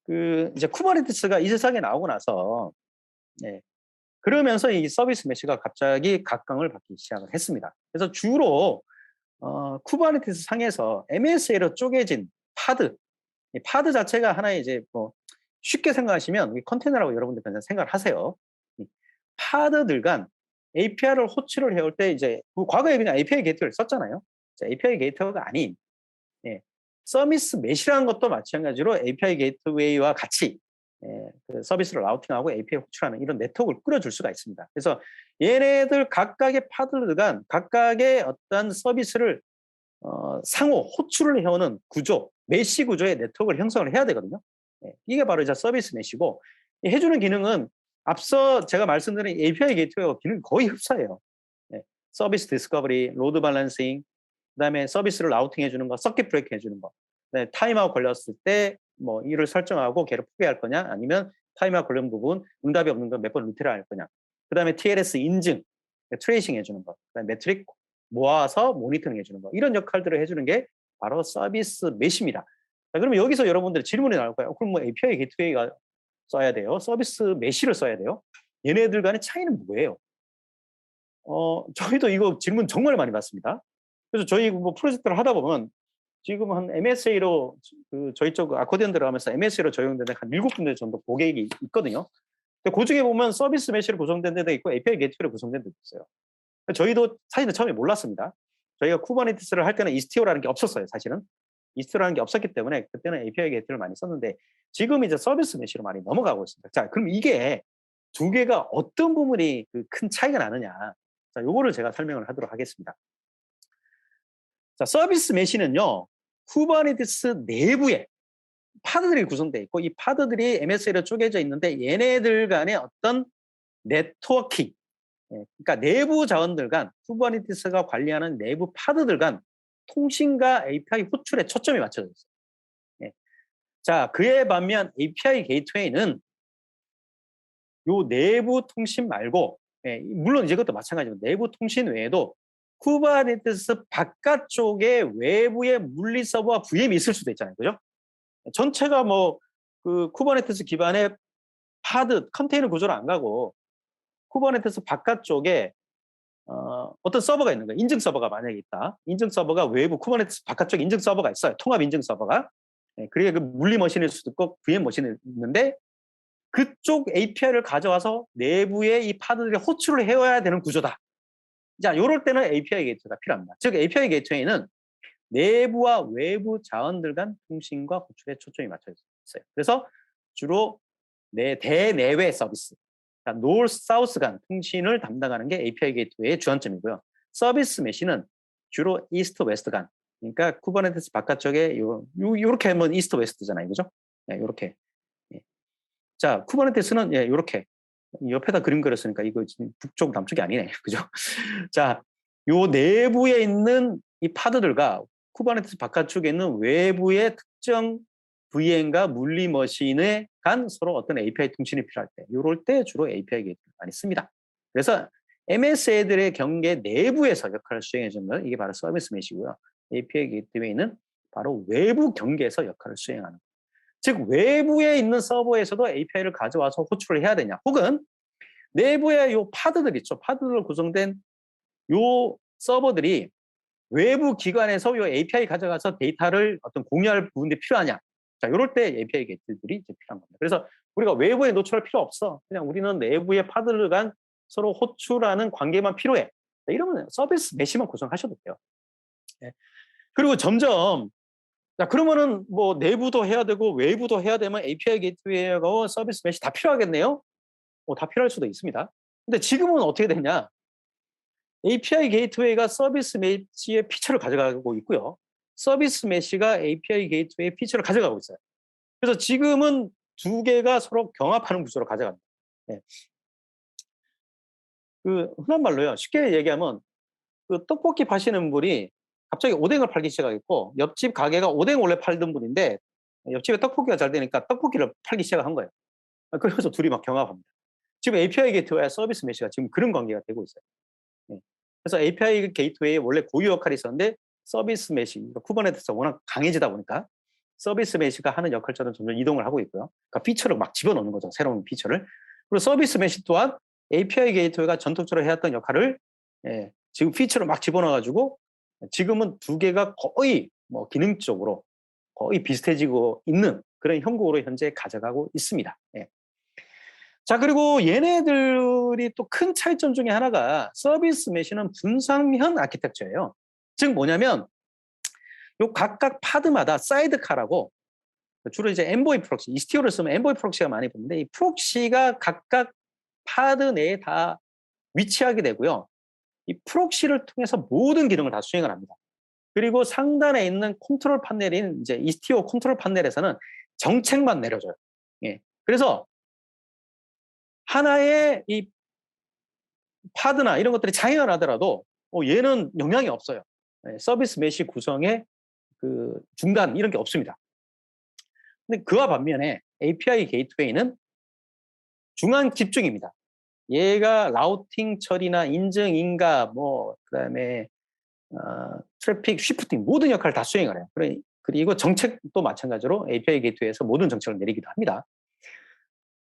그 이제 쿠버네티스가 이 세상에 나오고 나서 그러면서 이 서비스 메시가 갑자기 각광을 받기 시작을 했습니다. 그래서 주로 쿠버네티스 상에서 MSA로 쪼개진 파드, 이 파드 자체가 하나의 이제 뭐 쉽게 생각하시면 컨테이너라고 여러분들 그냥 생각을 하세요. 이 파드들 간 API를 호출을 해올 때 이제 과거에 그냥 API 게이트웨이를 썼잖아요. 자, API 게이트웨이가 아닌 서비스 메시라는 것도 마찬가지로 API 게이트웨이와 같이 그 서비스를 라우팅하고 API 호출하는 이런 네트워크를 꾸려줄 수가 있습니다. 그래서 얘네들 각각의 파드들 간 각각의 어떤 서비스를 상호 호출을 해오는 구조, 메시 구조의 네트워크를 형성을 해야 되거든요. 이게 바로 이제 서비스 메시고, 해주는 기능은 앞서 제가 말씀드린 API 게이트웨이와 기능이 거의 흡사해요. 서비스 디스커버리, 로드 밸런싱, 그다음에 서비스를 라우팅 해주는 거, 서킷 브레이크 해주는 거, 타임아웃 걸렸을 때 뭐 이를 설정하고 걔를 포기할 거냐, 아니면 타임아웃 걸린 부분 응답이 없는 건 몇 번 리트라이 할 거냐, 그다음에 TLS 인증, 트레이싱 해주는 거, 그다음에 매트릭 모아서 모니터링 해주는 거, 이런 역할들을 해주는 게 바로 서비스 메시입니다. 자, 그러면 여기서 여러분들의 질문이 나올 거예요. 그럼 뭐 API 게이트웨이가 써야 돼요? 서비스 메시를 써야 돼요? 얘네들 간의 차이는 뭐예요? 저희도 이거 질문 정말 많이 받습니다. 그래서 저희 뭐 프로젝트를 하다 보면 지금 한 MSA로 그 저희 쪽 아코디언 들어가면서 MSA로 적용되는 한 7군데 정도 고객이 있거든요. 근데 그중에 보면 서비스 메시로 구성된 데도 있고 API 게이트웨이로 구성된 데도 있어요. 저희도 사실은 처음에 몰랐습니다. 저희가 쿠버네티스를 할 때는 이스티오라는 게 없었어요, 사실은. 이스티오라는 게 없었기 때문에 그때는 API 게이트를 많이 썼는데 지금 이제 서비스 메시로 많이 넘어가고 있습니다. 자, 그럼 이게 두 개가 어떤 부분이 그 큰 차이가 나느냐. 자, 요거를 제가 설명을 하도록 하겠습니다. 자, 서비스 메시는요, 쿠버네티스 내부에 파드들이 구성되어 있고 이 파드들이 MSA로 쪼개져 있는데 얘네들 간의 어떤 네트워킹, 그러니까 내부 자원들 간, 쿠버네티스가 관리하는 내부 파드들 간 통신과 API 호출에 초점이 맞춰져 있어요. 자, 그에 반면 API 게이트웨이는 요 내부 통신 말고, 물론 이제 그것도 마찬가지고 내부 통신 외에도 쿠버네티스 바깥쪽에 외부의 물리 서버와 VM이 있을 수도 있잖아요. 그죠? 전체가 뭐 그 쿠버네티스 기반의 파드, 컨테이너 구조로 안 가고 쿠버네티스 바깥쪽에 어떤 서버가 있는 거예요. 인증 서버가 만약에 있다. 인증 서버가 외부 쿠버네티스 바깥쪽에 인증 서버가 있어요. 통합 인증 서버가. 그게 그 물리 머신일 수도 있고 VM 머신이 있는데 그쪽 API를 가져와서 내부의 이 파드들이 호출을 해야 되는 구조다. 자, 요럴 때는 API 게이트웨이가 필요합니다. 즉 API 게이트웨이는 내부와 외부 자원들 간 통신과 호출에 초점이 맞춰져 있어요. 그래서 주로 대내외 서비스, 그러니까 노스 사우스 간 통신을 담당하는 게 API 게이트웨이의 주안점이고요. 서비스 메시는 주로 이스트 웨스트 간, 그러니까 쿠버네티스 바깥쪽에 요렇게 하면 이스트 웨스트잖아요, 그죠? 네, 요렇게. 예. 자, 쿠버네티스는 예, 요렇게 옆에다 그림 그렸으니까 이거 지금 북쪽 남쪽이 아니네, 그죠? 자, 요 내부에 있는 이 파드들과 쿠버네티스 바깥쪽에 있는 외부의 특정 VM과 물리 머신에 간 서로 어떤 API 통신이 필요할 때, 이럴 때 주로 API 게이트를 많이 씁니다. 그래서 MSA들의 경계 내부에서 역할을 수행해 주는 건 이게 바로 서비스 메시고요. API 게이트웨이는 바로 외부 경계에서 역할을 수행하는 거예요. 즉 외부에 있는 서버에서도 API를 가져와서 호출을 해야 되냐, 혹은 내부에 요 파드들 있죠. 파드들로 구성된 요 서버들이 외부 기관에서 요 API 가져가서 데이터를 어떤 공유할 부분들이 필요하냐. 자, 요럴 때 API 게이트들이 이제 필요한 겁니다. 그래서 우리가 외부에 노출할 필요 없어. 그냥 우리는 내부의 파드들 간 서로 호출하는 관계만 필요해. 자, 이러면 서비스 메시만 구성하셔도 돼요. 네. 그리고 점점 자, 그러면은 뭐 내부도 해야 되고 외부도 해야 되면 API 게이트웨이하고 서비스 메시 다 필요하겠네요. 다 필요할 수도 있습니다. 근데 지금은 어떻게 되냐? API 게이트웨이가 서비스 메시의 피처를 가져가고 있고요. 서비스 메시가 API 게이트웨이 피처를 가져가고 있어요. 그래서 지금은 두 개가 서로 경합하는 구조로 가져갑니다. 네. 그 흔한 말로요. 쉽게 얘기하면 그 떡볶이 파시는 분이 갑자기 오뎅을 팔기 시작하겠고 옆집 가게가 오뎅 원래 팔던 분인데 옆집에 떡볶이가 잘 되니까 떡볶이를 팔기 시작한 거예요. 그래서 둘이 막 경합합니다. 지금 API 게이트웨이와 서비스 메시가 지금 그런 관계가 되고 있어요. 네. 그래서 API 게이트웨이에 원래 고유 역할이 있었는데 서비스 메시, 그러니까 쿠버네티스가 워낙 강해지다 보니까 서비스 메시가 하는 역할처럼 점점 이동을 하고 있고요. 그러니까 피처를 막 집어넣는 거죠. 새로운 피처를. 그리고 서비스 메시 또한 API 게이트웨이가 전통적으로 해왔던 역할을 예, 지금 피처를 막 집어넣어가지고 지금은 두 개가 거의 뭐 기능적으로 거의 비슷해지고 있는 그런 형국으로 현재 가져가고 있습니다. 예. 자, 그리고 얘네들이 또 큰 차이점 중에 하나가 서비스 메시는 분산형 아키텍처예요. 즉 뭐냐면 요 각각 파드마다 사이드카라고 주로 이제 엔보이 프록시, 이스티오를 쓰면 엔보이 프록시가 많이 보는데 이 프록시가 각각 파드 내에 다 위치하게 되고요. 이 프록시를 통해서 모든 기능을 다 수행을 합니다. 그리고 상단에 있는 컨트롤 판넬인 이제 이스티오 컨트롤 판넬에서는 정책만 내려줘요. 예. 그래서 하나의 이 파드나 이런 것들이 자연하더라도 얘는 영향이 없어요. 예, 서비스 메시 구성에 그 중단 이런 게 없습니다. 근데 그와 반면에 API 게이트웨이는 중앙 집중입니다. 얘가 라우팅 처리나 인증, 인가, 뭐 그다음에 트래픽, 쉬프팅 모든 역할을 다 수행을 해요. 그리고 정책도 마찬가지로 API 게이트웨이에서 모든 정책을 내리기도 합니다.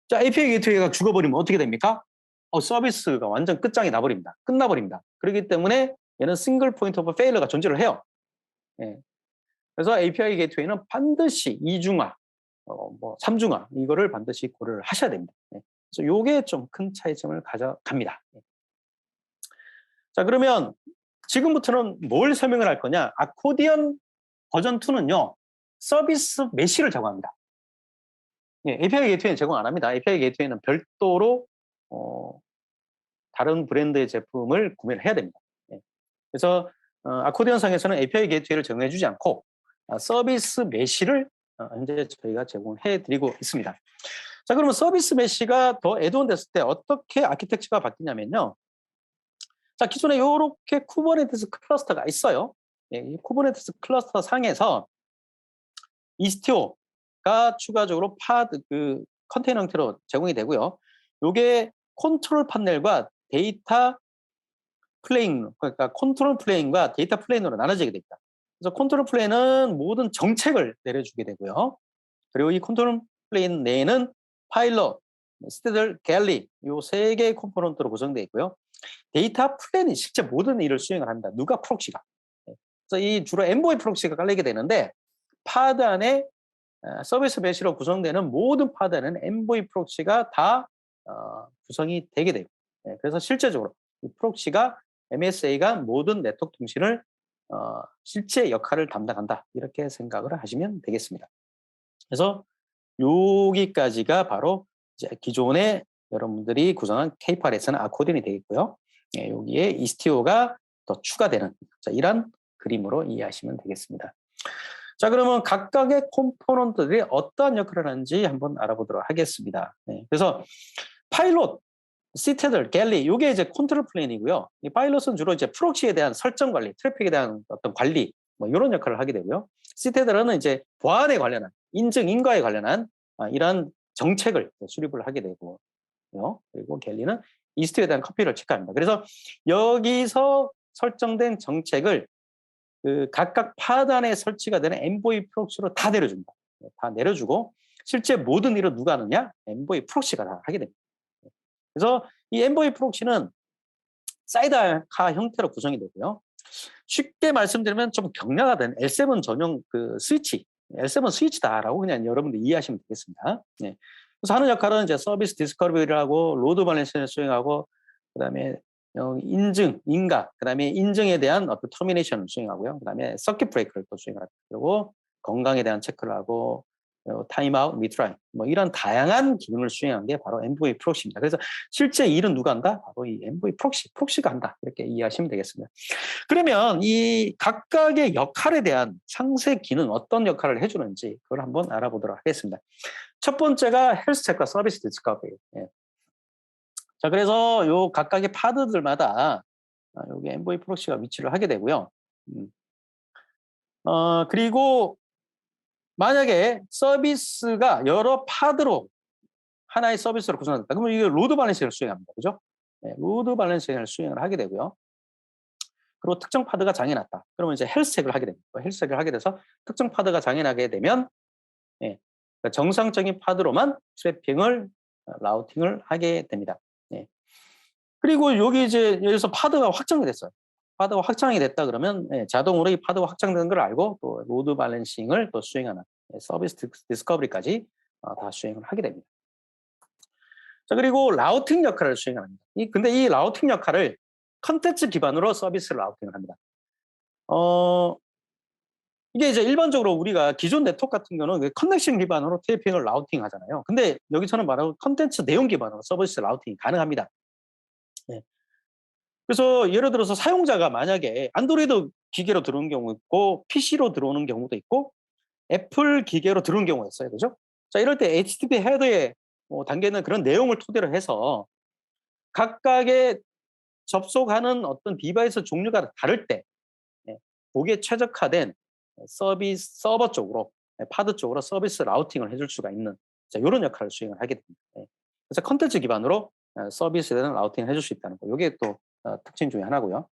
자, API 게이트웨이가 죽어버리면 어떻게 됩니까? 서비스가 완전 끝장이 나버립니다. 끝나버립니다. 그렇기 때문에 얘는 싱글 포인트 오브 페일러가 존재를 해요. 예. 그래서 API 게이트웨이는 반드시 이중화, 뭐 삼중화 이거를 반드시 고려를 하셔야 됩니다. 예. 그래서 요게 좀 큰 차이점을 가져갑니다. 예. 자, 그러면 지금부터는 뭘 설명을 할 거냐? 아코디언 버전 2는요. 서비스 메시를 제공합니다. 예, API 게이트웨이는 제공 안 합니다. API 게이트웨이는 별도로 다른 브랜드의 제품을 구매를 해야 됩니다. 예. 그래서 아코디언상에서는 API 게이트웨이를 제공해 주지 않고 서비스 메시를 현재 저희가 제공해 드리고 있습니다. 자, 그러면 서비스 메시가 더 애드온 됐을 때 어떻게 아키텍처가 바뀌냐면요. 자, 기존에 이렇게 쿠버네티스 클러스터가 있어요. 예, 이 쿠버네티스 클러스터 상에서 이스티오가 추가적으로 그 컨테이너 형태로 제공이 되고요. 이게 컨트롤 판넬과 데이터 플레인, 그러니까 컨트롤 플레인과 데이터 플레인으로 나눠지게 됩니다. 그래서 컨트롤 플레인은 모든 정책을 내려주게 되고요. 그리고 이 컨트롤 플레인 내에는 파일럿, 스테들, 갤리 이 세 개의 컴포넌트로 구성되어 있고요. 데이터 플레인이 실제 모든 일을 수행을 합니다. 누가 프록시가. 그래서 이 주로 엔보이 프록시가 깔리게 되는데 파드 안에 서비스 메시로 구성되는 모든 파드에는 엔보이 프록시가 다 구성이 되게 돼요. 그래서 실제적으로 이 프록시가 MSA가 모든 네트워크 통신을 실제 역할을 담당한다. 이렇게 생각을 하시면 되겠습니다. 그래서 여기까지가 바로 이제 기존에 여러분들이 구성한 K8S는 아코딘이 되겠고요. 예, 여기에 이스티오가 더 추가되는 이런 그림으로 이해하시면 되겠습니다. 자, 그러면 각각의 컴포넌트들이 어떠한 역할을 하는지 한번 알아보도록 하겠습니다. 네, 그래서 파일럿, 시테들, 갤리, 이게 이제 컨트롤 플레인이고요. 이 파일럿은 주로 이제 프록시에 대한 설정 관리, 트래픽에 대한 어떤 관리, 뭐 이런 역할을 하게 되고요. 시테들은 이제 보안에 관련한, 인증, 인과에 관련한 이러한 정책을 수립을 하게 되고요. 그리고 갤리는 이스트에 대한 커피를 체크합니다. 그래서 여기서 설정된 정책을 그 각각 파단에 설치가 되는 엔보이 프록시로 다 내려줍니다. 다 내려주고 실제 모든 일을 누가 하느냐? 엔보이 프록시가 다 하게 됩니다. 그래서 이 엔보이 프록시는 사이드카 형태로 구성이 되고요. 쉽게 말씀드리면 좀 경량화된 L7 전용 그 스위치, L7 스위치다라고 그냥 여러분들 이해하시면 되겠습니다. 네. 그래서 하는 역할은 이제 서비스 디스커버리를 하고 로드 밸런싱을 수행하고 그다음에 인증, 인가, 그다음에 인증에 대한 어떤 터미네이션을 수행하고요. 그다음에 서킷 브레이크를 또 수행을 하고 그리고 건강에 대한 체크를 하고 타임아웃, 리트라이 뭐 이런 다양한 기능을 수행한 게 바로 엔보이 프록시입니다. 그래서 실제 일은 누가 한다? 바로 이 엔보이 프록시가 한다. 이렇게 이해하시면 되겠습니다. 그러면 이 각각의 역할에 대한 상세 기능 어떤 역할을 해주는지 그걸 한번 알아보도록 하겠습니다. 첫 번째가 헬스체크와 서비스 디스커버리. 예. 자, 그래서 요 각각의 파드들마다 여기 엔보이 프록시가 위치를 하게 되고요. 그리고 만약에 서비스가 여러 파드로 하나의 서비스로 구성된다. 그러면 이게 로드 밸런싱을 수행합니다. 그죠? 네, 로드 밸런싱을 수행을 하게 되고요. 그리고 특정 파드가 장애났다. 그러면 이제 헬스 체크를 하게 됩니다. 헬스 체크를 하게 돼서 특정 파드가 장애나게 되면 예, 그러니까 정상적인 파드로만 트래핑을 라우팅을 하게 됩니다. 예. 그리고 여기 이제 여기서 파드가 확정이 됐어요. 파드가 확정이 됐다 그러면 예, 자동으로 이 파드가 확정된 걸 알고 또 로드 밸런싱을 또 수행하는 서비스 디스커버리까지 다 수행을 하게 됩니다. 자, 그리고 라우팅 역할을 수행합니다. 근데 이 라우팅 역할을 컨텐츠 기반으로 서비스 라우팅을 합니다. 이게 이제 일반적으로 우리가 기존 네트워크 같은 경우는 커넥션 기반으로 TLP를 라우팅 하잖아요. 근데 여기서는 말하고 컨텐츠 내용 기반으로 서비스 라우팅이 가능합니다. 네. 그래서 예를 들어서 사용자가 만약에 안드로이드 기계로 들어오는 경우 있고 PC로 들어오는 경우도 있고 애플 기계로 들어오는 경우가 있어요. 그죠? 자, 이럴 때 HTTP 헤더에 담겨있는 그런 내용을 토대로 해서 각각의 접속하는 어떤 디바이스 종류가 다를 때 거기에 최적화된 서비스 서버 쪽으로 파드 쪽으로 서비스 라우팅을 해줄 수가 있는 이런 역할을 수행을 하게 됩니다. 그래서 컨텐츠 기반으로 서비스에 대한 라우팅을 해줄 수 있다는 거. 이게 또 특징 중에 하나고요.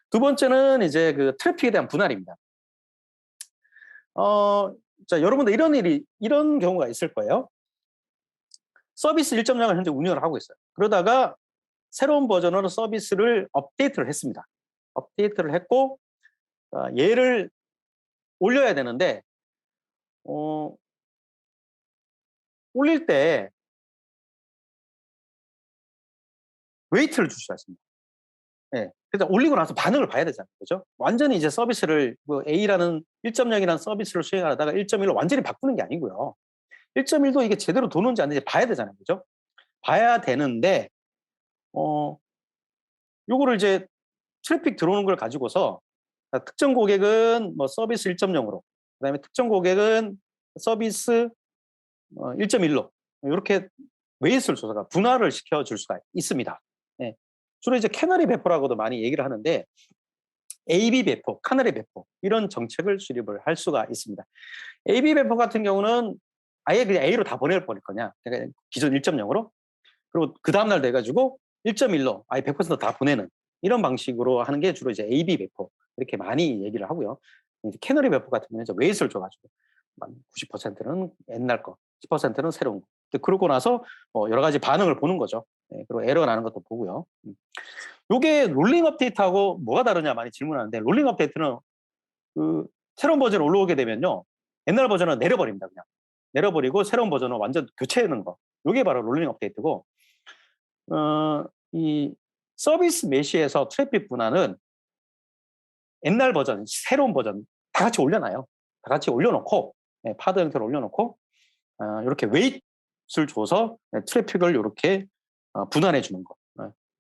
두 번째는 이제 그 트래픽에 대한 분할입니다. 자, 여러분들 이런 경우가 있을 거예요. 서비스 1.0을 현재 운영을 하고 있어요. 그러다가 새로운 버전으로 서비스를 업데이트를 했습니다. 업데이트를 했고 얘를 올려야 되는데 올릴 때 웨이트를 줄 수가 있습니다. 네. 그래서 올리고 나서 반응을 봐야 되잖아요. 그죠? 완전히 이제 서비스를 A라는 1.0이라는 서비스를 수행하다가 1.1로 완전히 바꾸는 게 아니고요. 1.1도 이게 제대로 도는지 안 되는지 봐야 되잖아요. 그죠? 봐야 되는데 요거를 이제 트래픽 들어오는 걸 가지고서 특정 고객은 뭐 서비스 1.0으로 그다음에 특정 고객은 서비스 1.1로 이렇게 웨이트를 줘서 분할을 시켜줄 수가 있습니다. 네. 주로 이제 캐너리 배포라고도 많이 얘기를 하는데 AB 배포, 카너리 배포 이런 정책을 수립을 할 수가 있습니다. AB 배포 같은 경우는 아예 그냥 A로 다 보내버릴 거냐, 그러니까 기존 1.0으로 그리고 그 다음날 돼가지고 1.1로 아예 100%다 보내는 이런 방식으로 하는 게 주로 이제 AB 배포 이렇게 많이 얘기를 하고요. 이제 캐너리 배포 같은 경우는 이제 웨이트를 줘가지고 90%는 옛날 거, 10%는 새로운 거. 그러고 나서 여러 가지 반응을 보는 거죠. 네, 그리고 에러가 나는 것도 보고요. 요게 롤링 업데이트하고 뭐가 다르냐 많이 질문하는데 롤링 업데이트는 그 새로운 버전 올라오게 되면요. 옛날 버전은 내려버립니다. 그냥. 내려버리고 새로운 버전은 완전 교체하는 거. 요게 바로 롤링 업데이트고 이 서비스 메시에서 트래픽 분할은 옛날 버전, 새로운 버전 다 같이 올려놔요. 다 같이 올려놓고 파드 형태로 올려놓고 이렇게 웨이트를 줘서 트래픽을 이렇게 분할해 주는 거.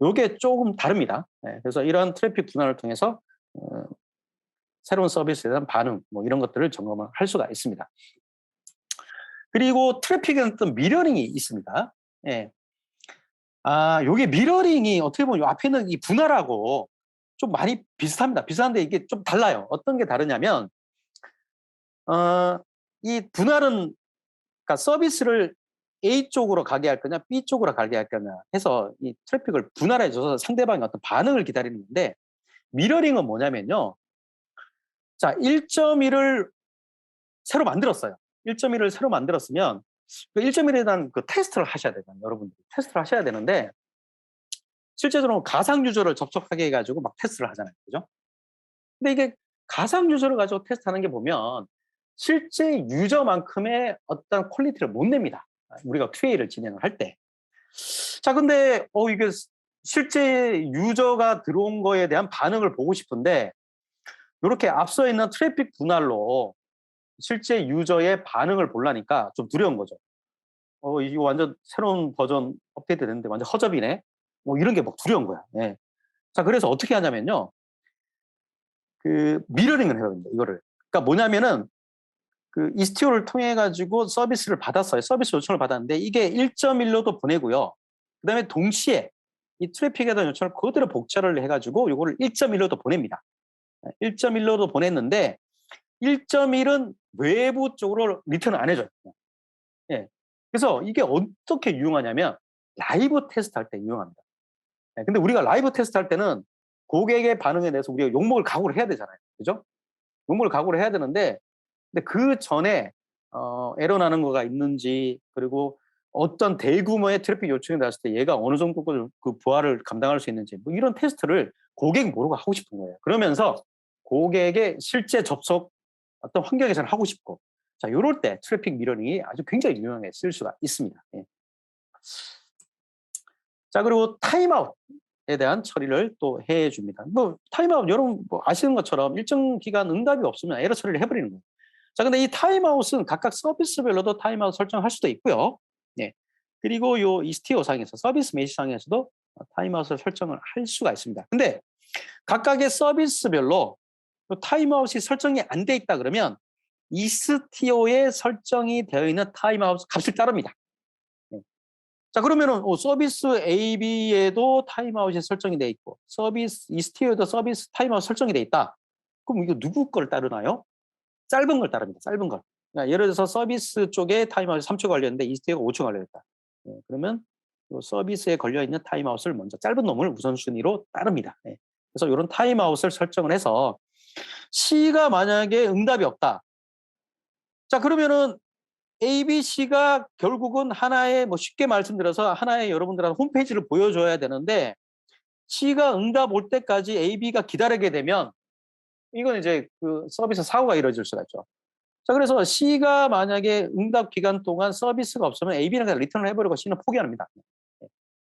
이게 조금 다릅니다. 그래서 이런 트래픽 분할을 통해서 새로운 서비스에 대한 반응 뭐 이런 것들을 점검을 할 수가 있습니다. 그리고 트래픽에는 또 미러링이 있습니다. 요게 미러링이 어떻게 보면 요 앞에 있는 이 분할하고 좀 많이 비슷합니다. 비슷한데 이게 좀 달라요. 어떤 게 다르냐면 이 분할은 그러니까 서비스를 A 쪽으로 가게 할 거냐 B 쪽으로 가게 할 거냐 해서 이 트래픽을 분할해 줘서 상대방의 어떤 반응을 기다리는 건데, 미러링은 뭐냐면요. 자, 1.1을 새로 만들었어요. 1.1을 새로 만들었으면 그 1.1에 대한 그 테스트를 하셔야 되잖아요. 여러분들이 테스트를 하셔야 되는데, 실제적으로 가상 유저를 접속하게 해가지고 막 테스트를 하잖아요. 그죠? 근데 이게 가상 유저를 가지고 테스트하는 게 보면 실제 유저만큼의 어떤 퀄리티를 못 냅니다. 우리가 QA를 진행을 할 때. 자, 근데 이게 실제 유저가 들어온 거에 대한 반응을 보고 싶은데 이렇게 앞서 있는 트래픽 분할로 실제 유저의 반응을 보려니까 좀 두려운 거죠. 이거 완전 새로운 버전 업데이트 됐는데 완전 허접이네. 뭐 이런 게 막 두려운 거야. 예. 자, 그래서 어떻게 하냐면요. 그 미러링을 해야 됩니다. 이거를. 그러니까 뭐냐면은 그 이스티오를 통해 가지고 서비스를 받았어요. 서비스 요청을 받았는데 이게 1.1로도 보내고요. 그다음에 동시에 이 트래픽에 대한 요청을 그대로 복제를 해가지고 이거를 1.1로도 보냅니다. 1.1로도 보냈는데 1.1은 외부 쪽으로 리턴을 안 해줘요. 예. 그래서 이게 어떻게 유용하냐면 라이브 테스트 할 때 유용합니다. 근데 우리가 라이브 테스트 할 때는 고객의 반응에 대해서 우리가 욕먹을 각오를 해야 되잖아요. 그죠? 욕먹을 각오를 해야 되는데, 근데 그 전에 에러 나는 거가 있는지, 그리고 어떤 대규모의 트래픽 요청이 나왔을 때 얘가 어느 정도 그 부하를 감당할 수 있는지, 뭐 이런 테스트를 고객 모르고 하고 싶은 거예요. 그러면서 고객의 실제 접속 어떤 환경에서는 하고 싶고, 자, 요럴 때 트래픽 미러링이 아주 굉장히 유용하게 쓸 수가 있습니다. 예. 자, 그리고 타임아웃에 대한 처리를 또 해줍니다. 뭐 타임아웃 여러분 뭐 아시는 것처럼 일정 기간 응답이 없으면 에러 처리를 해버리는 거예요. 자, 근데 이 타임아웃은 각각 서비스별로도 타임아웃 설정할 수도 있고요. 네. 그리고 요 이스티오 상에서 서비스 메시 상에서도 타임아웃을 설정을 할 수가 있습니다. 근데 각각의 서비스별로 타임아웃이 설정이 안 돼 있다 그러면 이스티오에 설정이 되어 있는 타임아웃 값을 따릅니다. 자, 그러면은 서비스 AB에도 타임아웃이 설정이 돼 있고 서비스 이스티오에도 서비스 타임아웃 설정이 돼 있다. 그럼 이거 누구 걸 따르나요? 짧은 걸 따릅니다. 짧은 걸. 그러니까 예를 들어서 서비스 쪽에 타임아웃이 3초 걸렸는데 이스티오가 5초 걸렸다. 그러면 서비스에 걸려있는 타임아웃을 먼저 짧은 놈을 우선순위로 따릅니다. 그래서 이런 타임아웃을 설정을 해서 C가 만약에 응답이 없다. 자, 그러면은 A, B, C가 결국은 하나의 뭐 쉽게 말씀드려서 하나의 여러분들한테 홈페이지를 보여줘야 되는데 C가 응답 올 때까지 A, B가 기다리게 되면 이건 이제 그 서비스 사고가 이루어질 수가 있죠. 자, 그래서 C가 만약에 응답 기간 동안 서비스가 없으면 A, B는 그냥 리턴을 해버리고 C는 포기합니다.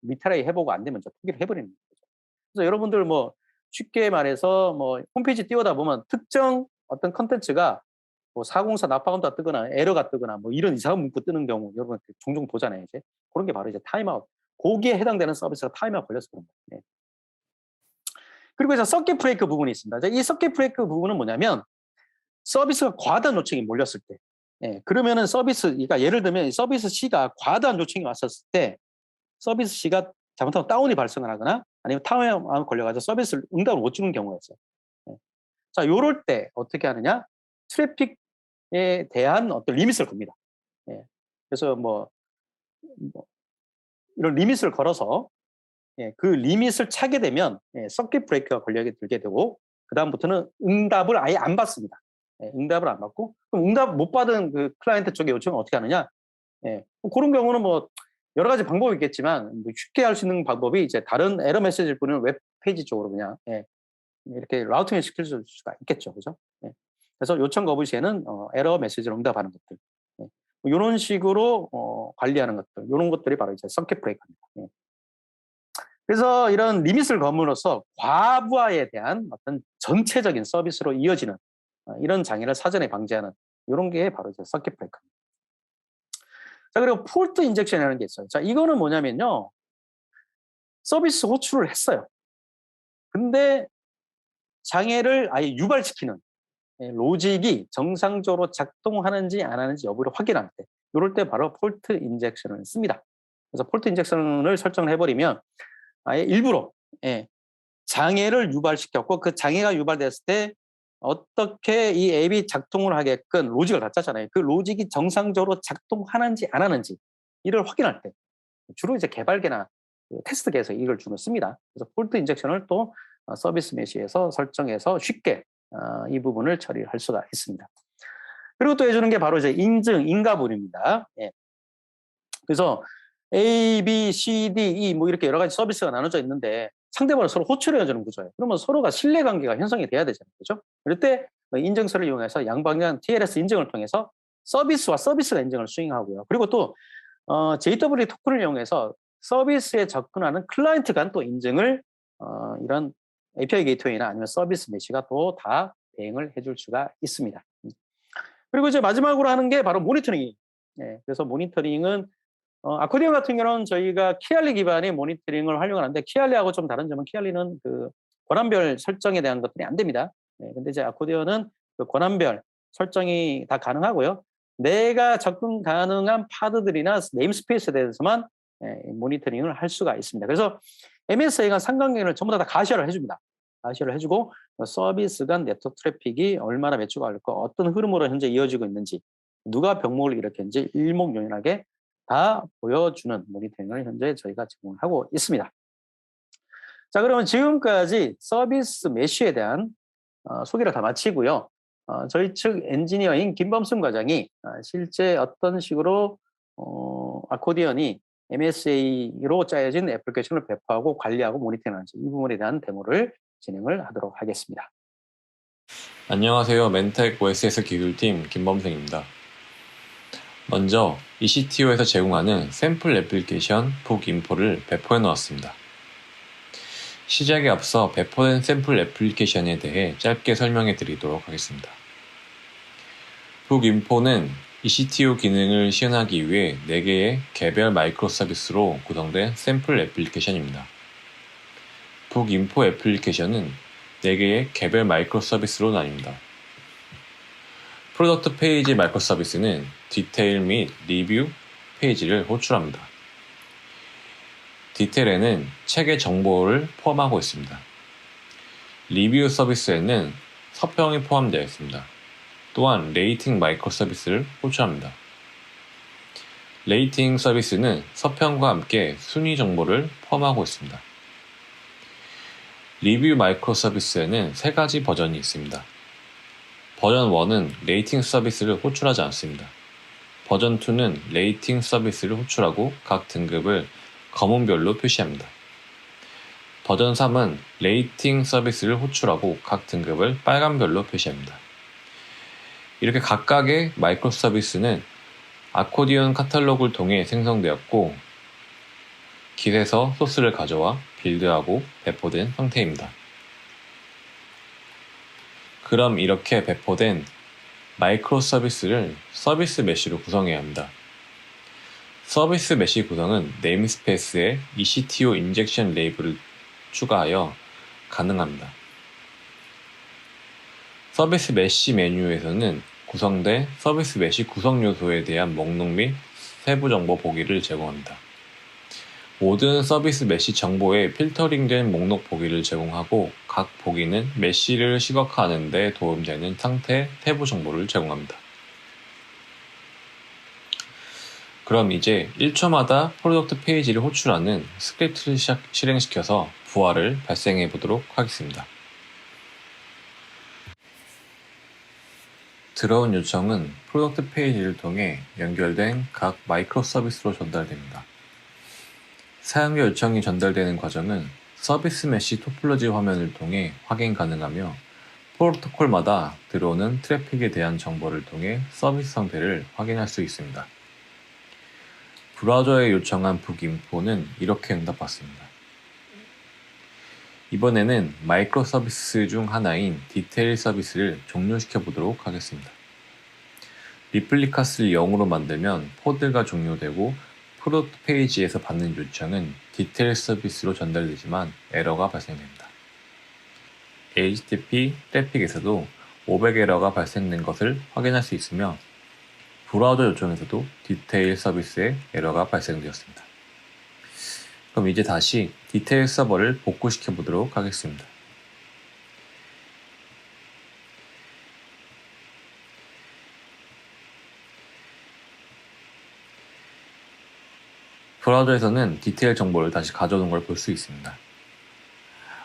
리트라이 해보고 안 되면 포기를 해버리는 거죠. 그래서 여러분들 뭐 쉽게 말해서 뭐 홈페이지 띄우다 보면 특정 어떤 컨텐츠가 뭐 404 납파운드가 뜨거나 에러가 뜨거나 뭐 이런 이상한 문구 뜨는 경우 여러분 종종 보잖아요. 이제 그런 게 바로 이제 타임아웃. 거기에 해당되는 서비스가 타임아웃 걸려서 그런 거예요. 네. 그리고 이제 서킷 브레이크 부분이 있습니다. 이 서킷 브레이크 부분은 뭐냐면 서비스가 과다한 요청이 몰렸을 때, 그러면은 그러니까 예를 들면 서비스 C가 과다한 요청이 왔었을 때 서비스 C가 잘못하면 다운이 발생을 하거나 아니면 타임아웃 걸려가지고 서비스를 응답을 못 주는 경우가 있어요. 자, 요럴 때 어떻게 하느냐? 트래픽에 대한 어떤 리밋을 겁니다. 그래서 뭐 이런 리밋을 걸어서 그 리밋을 차게 되면 서킷 브레이크가 걸리게 들게 되고 그다음부터는 응답을 아예 안 받습니다. 응답을 안 받고 그럼 응답 못 받은 그 클라이언트 쪽의 요청은 어떻게 하느냐? 뭐 그런 경우는 뭐 여러 가지 방법이 있겠지만 뭐 쉽게 할 수 있는 방법이 이제 다른 에러 메시지를 보내는 웹페이지 쪽으로 그냥 이렇게 라우팅을 시킬 수가 있겠죠, 그죠? 그래서 요청 거부 시에는 에러 메시지를 응답하는 것들, 이런 식으로 관리하는 것들, 이런 것들이 바로 이제 서킷 브레이크입니다. 그래서 이런 리밋을 거므로써 과부하에 대한 어떤 전체적인 서비스로 이어지는 이런 장애를 사전에 방지하는 이런 게 바로 이제 서킷 브레이커입니다. 자, 그리고 폴트 인젝션이라는 게 있어요. 자, 이거는 뭐냐면요. 서비스 호출을 했어요. 근데 장애를 아예 유발시키는 로직이 정상적으로 작동하는지 안 하는지 여부를 확인할 때, 이럴 때 바로 폴트 인젝션을 씁니다. 그래서 폴트 인젝션을 설정을 해버리면 아예 일부러 장애를 유발시켰고, 그 장애가 유발됐을 때 어떻게 이 앱이 작동을 하게끔 로직을 다 짰잖아요. 그 로직이 정상적으로 작동하는지 안 하는지 이를 확인할 때, 주로 이제 개발계나 테스트계에서 이걸 주로 씁니다. 그래서 폴트 인젝션을 또 서비스 메시에서 설정해서 쉽게 이 부분을 처리할 수가 있습니다. 그리고 또 해주는 게 바로 이제 인증, 인가분입니다. 그래서 A, B, C, D, E 뭐 이렇게 여러 가지 서비스가 나눠져 있는데 상대방을 서로 호출해주는 구조예요. 그러면 서로가 신뢰관계가 형성이 돼야 되잖아요. 그렇죠? 그럴 때 인증서를 이용해서 양방향 TLS 인증을 통해서 서비스와 서비스가 인증을 수행하고요. 그리고 또 JWT 토큰을 이용해서 서비스에 접근하는 클라이언트 간 또 인증을 이런 API 게이트웨이나 아니면 서비스 메시가 또 다 대응을 해줄 수가 있습니다. 그리고 이제 마지막으로 하는 게 바로 모니터링. 그래서 모니터링은 아코디언 같은 경우는 저희가 키알리 기반의 모니터링을 활용하는데, 키알리하고 좀 다른 점은 키알리는 그 권한별 설정에 대한 것들이 안 됩니다. 근데 이제 아코디언은 그 권한별 설정이 다 가능하고요. 내가 접근 가능한 파드들이나 네임스페이스에 대해서만 모니터링을 할 수가 있습니다. 그래서 MSA가 상관계를 전부 다 가시화를 해줍니다. 가시화를 해주고 서비스 간 네트워크 트래픽이 얼마나 매출가 올고 어떤 흐름으로 현재 이어지고 있는지, 누가 병목을 일으켰는지 일목요연하게 다 보여주는 모니터링을 현재 저희가 제공하고 있습니다. 자, 그러면 지금까지 서비스 메쉬에 대한 소개를 다 마치고요. 저희 측 엔지니어인 김범승 과장이 실제 어떤 식으로 아코디언이 MSA로 짜여진 애플리케이션을 배포하고 관리하고 모니터링하는지 이 부분에 대한 데모를 진행을 하도록 하겠습니다. 안녕하세요. 멘텍 OSS 기술팀 김범승입니다. 먼저 ECTO에서 제공하는 샘플 애플리케이션 북인포를 배포해 놓았습니다. 시작에 앞서 배포된 샘플 애플리케이션에 대해 짧게 설명해 드리도록 하겠습니다. 북인포는 ECTO 기능을 시연하기 위해 4개의 개별 마이크로 서비스로 구성된 샘플 애플리케이션입니다. 북인포 애플리케이션은 4개의 개별 마이크로 서비스로 나뉩니다. 프로덕트 페이지 마이크로 서비스는 디테일 및 리뷰 페이지를 호출합니다. 디테일에는 책의 정보를 포함하고 있습니다. 리뷰 서비스에는 서평이 포함되어 있습니다. 또한 레이팅 마이크로 서비스를 호출합니다. 레이팅 서비스는 서평과 함께 순위 정보를 포함하고 있습니다. 리뷰 마이크로 서비스에는 3가지 버전이 있습니다. 버전 1은 레이팅 서비스를 호출하지 않습니다. 버전 2는 레이팅 서비스를 호출하고 각 등급을 검은별로 표시합니다. 버전 3은 레이팅 서비스를 호출하고 각 등급을 빨간별로 표시합니다. 이렇게 각각의 마이크로 서비스는 아코디언 카탈로그를 통해 생성되었고 깃에서 소스를 가져와 빌드하고 배포된 상태입니다. 그럼 이렇게 배포된 마이크로 서비스를 서비스 메쉬로 구성해야 합니다. 서비스 메쉬 구성은 네임스페이스에 ECTO 인젝션 레이블을 추가하여 가능합니다. 서비스 메쉬 메뉴에서는 구성된 서비스 메쉬 구성 요소에 대한 목록 및 세부 정보 보기를 제공합니다. 모든 서비스 메쉬 정보에 필터링된 목록 보기를 제공하고 각 보기는 메쉬를 시각화하는 데 도움되는 상태 세부 정보를 제공합니다. 그럼 이제 1초마다 프로덕트 페이지를 호출하는 스크립트를 실행시켜서 부하를 발생해 보도록 하겠습니다. 들어온 요청은 프로덕트 페이지를 통해 연결된 각 마이크로 서비스로 전달됩니다. 사용자 요청이 전달되는 과정은 서비스 메쉬 토폴로지 화면을 통해 확인 가능하며 프로토콜마다 들어오는 트래픽에 대한 정보를 통해 서비스 상태를 확인할 수 있습니다. 브라우저에 요청한 북인포는 이렇게 응답받습니다. 이번에는 마이크로 서비스 중 하나인 디테일 서비스를 종료시켜 보도록 하겠습니다. 리플리카스를 0으로 만들면 포드가 종료되고 프로덕트 페이지에서 받는 요청은 디테일 서비스로 전달되지만 에러가 발생됩니다. HTTP 트래픽에서도 500 에러가 발생된 것을 확인할 수 있으며 브라우저 요청에서도 디테일 서비스에 에러가 발생되었습니다. 그럼 이제 다시 디테일 서버를 복구시켜 보도록 하겠습니다. 브라우저에서는 디테일 정보를 다시 가져오는 걸 볼 수 있습니다.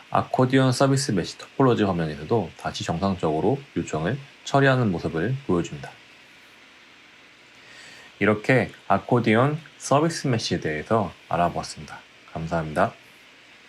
아코디언 서비스 메시 토폴로지 화면에서도 다시 정상적으로 요청을 처리하는 모습을 보여줍니다. 이렇게 아코디언 서비스 메시에 대해서 알아보았습니다. 감사합니다.